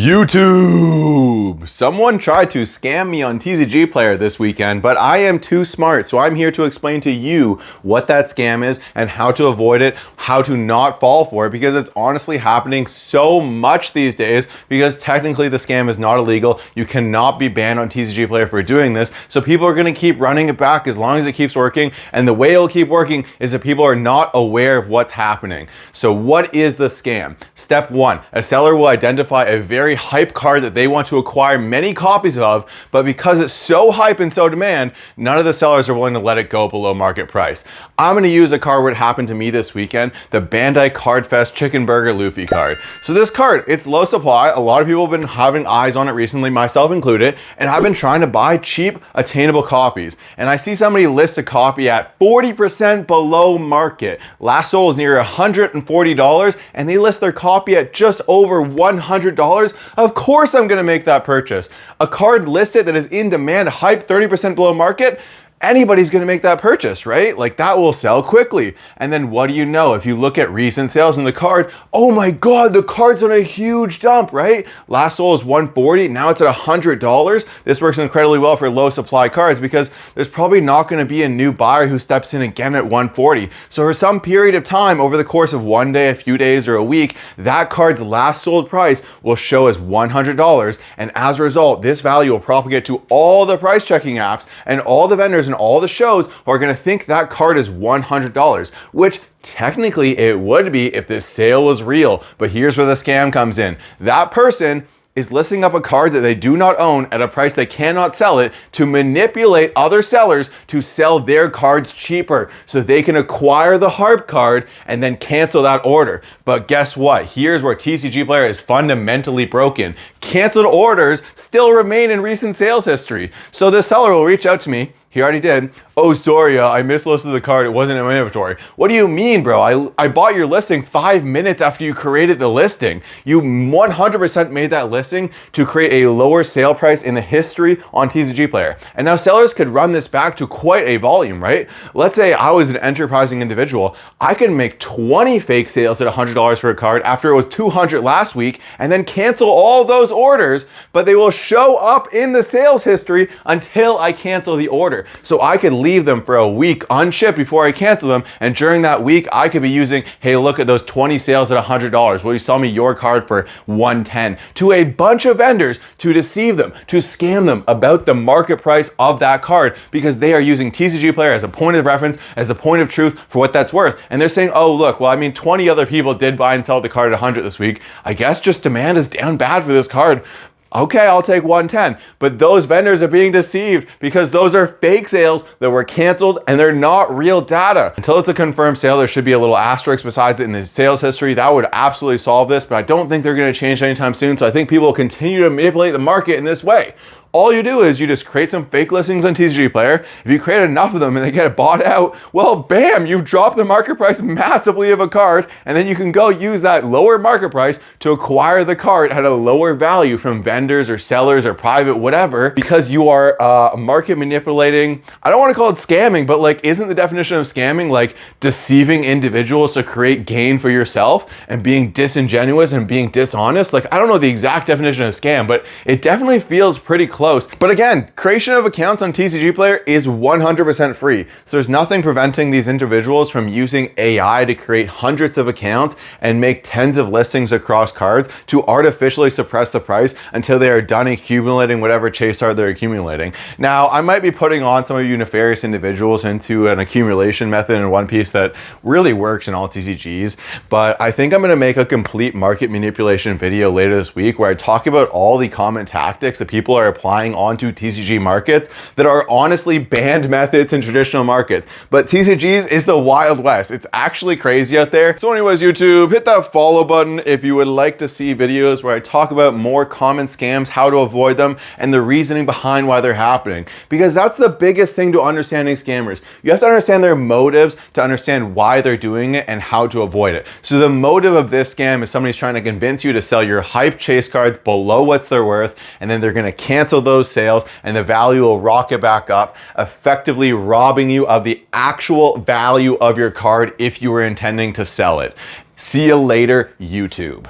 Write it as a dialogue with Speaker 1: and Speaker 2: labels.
Speaker 1: YouTube! Someone tried to scam me on TCGPlayer this weekend, but I am too smart, so I'm here to explain to you what that scam is and how to avoid it, how to not fall for it, because it's honestly happening so much these days, because technically the scam is not illegal. You cannot be banned on TCGPlayer for doing this, so people are going to keep running it back as long as it keeps working, and the way it'll keep working is that people are not aware of what's happening. So what is the scam? Step one, a seller will identify a very hype card that they want to acquire many copies of, but because it's so hype and so demand, none of the sellers are willing to let it go below market price. I'm going to use a card where it happened to me this weekend, the Bandai Card Fest Chicken Burger Luffy card. So this card, it's low supply. A lot of people have been having eyes on it recently, myself included, and I've been trying to buy cheap, attainable copies. And I see somebody list a copy at 40% below market. Last sold is near $140, and they list their copy at just over $100. Of course I'm going to make that purchase. A card listed that is in demand, hype 30% below market, anybody's going to make that purchase, right? Like that will sell quickly. And then what do you know? If you look at recent sales in the card, oh my God, the card's on a huge dump, right? Last sold is $140, now it's at $100. This works incredibly well for low supply cards because there's probably not going to be a new buyer who steps in again at $140. So for some period of time over the course of one day, a few days, or a week, that card's last sold price will show as $100. And as a result, this value will propagate to all the price checking apps and all the vendors and all the shows are going to think that card is $100, which technically it would be if this sale was real. But here's where the scam comes in. That person is listing up a card that they do not own at a price they cannot sell it to manipulate other sellers to sell their cards cheaper so they can acquire the harp card and then cancel that order. But guess what? Here's where TCGPlayer is fundamentally broken. Canceled orders still remain in recent sales history. So this seller will reach out to me. He already did. Oh, sorry, I mislisted the card. It wasn't in my inventory. What do you mean, bro? I bought your listing 5 minutes after you created the listing. You 100% made that listing to create a lower sale price in the history on TCGPlayer. And now sellers could run this back to quite a volume, right? Let's say I was an enterprising individual. I could make 20 fake sales at $100 for a card after it was $200 last week and then cancel all those orders, but they will show up in the sales history until I cancel the order. So I could leave them for a week unshipped before I cancel them, and during that week I could be using, hey, look at those 20 sales at $100. Will you sell me your card for $110 to a bunch of vendors to deceive them, to scam them about the market price of that card, because they are using TCGPlayer as a point of reference, as the point of truth for what that's worth. And they're saying, oh look, well, I mean 20 other people did buy and sell the card at 100 this week. I guess just demand is down bad for this card. Okay, I'll take 110. But those vendors are being deceived because those are fake sales that were canceled and they're not real data. Until it's a confirmed sale, there should be a little asterisk besides it in the sales history. That would absolutely solve this, but I don't think they're going to change anytime soon. So I think people will continue to manipulate the market in this way. All you do is you just create some fake listings on TCGPlayer. If you create enough of them and they get bought out, well, bam, you've dropped the market price massively of a card, and then you can go use that lower market price to acquire the card at a lower value from vendors or sellers or private, whatever, because you are market manipulating. I don't want to call it scamming, but like, isn't the definition of scamming like deceiving individuals to create gain for yourself and being disingenuous and being dishonest? Like, I don't know the exact definition of scam, but it definitely feels pretty close. But again, creation of accounts on TCGPlayer is 100% free. So there's nothing preventing these individuals from using AI to create hundreds of accounts and make tens of listings across cards to artificially suppress the price until they are done accumulating whatever chase art they're accumulating. Now, I might be putting on some of you nefarious individuals into an accumulation method in One Piece that really works in all TCGs, but I think I'm going to make a complete market manipulation video later this week where I talk about all the common tactics that people are applying onto TCG markets that are honestly banned methods in traditional markets. But TCGs is the Wild West. It's actually crazy out there. So anyways, YouTube, hit that follow button if you would like to see videos where I talk about more common scams, how to avoid them, and the reasoning behind why they're happening. Because that's the biggest thing to understanding scammers. You have to understand their motives to understand why they're doing it and how to avoid it. So the motive of this scam is somebody's trying to convince you to sell your hype chase cards below what they're worth, and then they're going to cancel those sales and the value will rocket back up, effectively robbing you of the actual value of your card if you were intending to sell it. See you later, YouTube.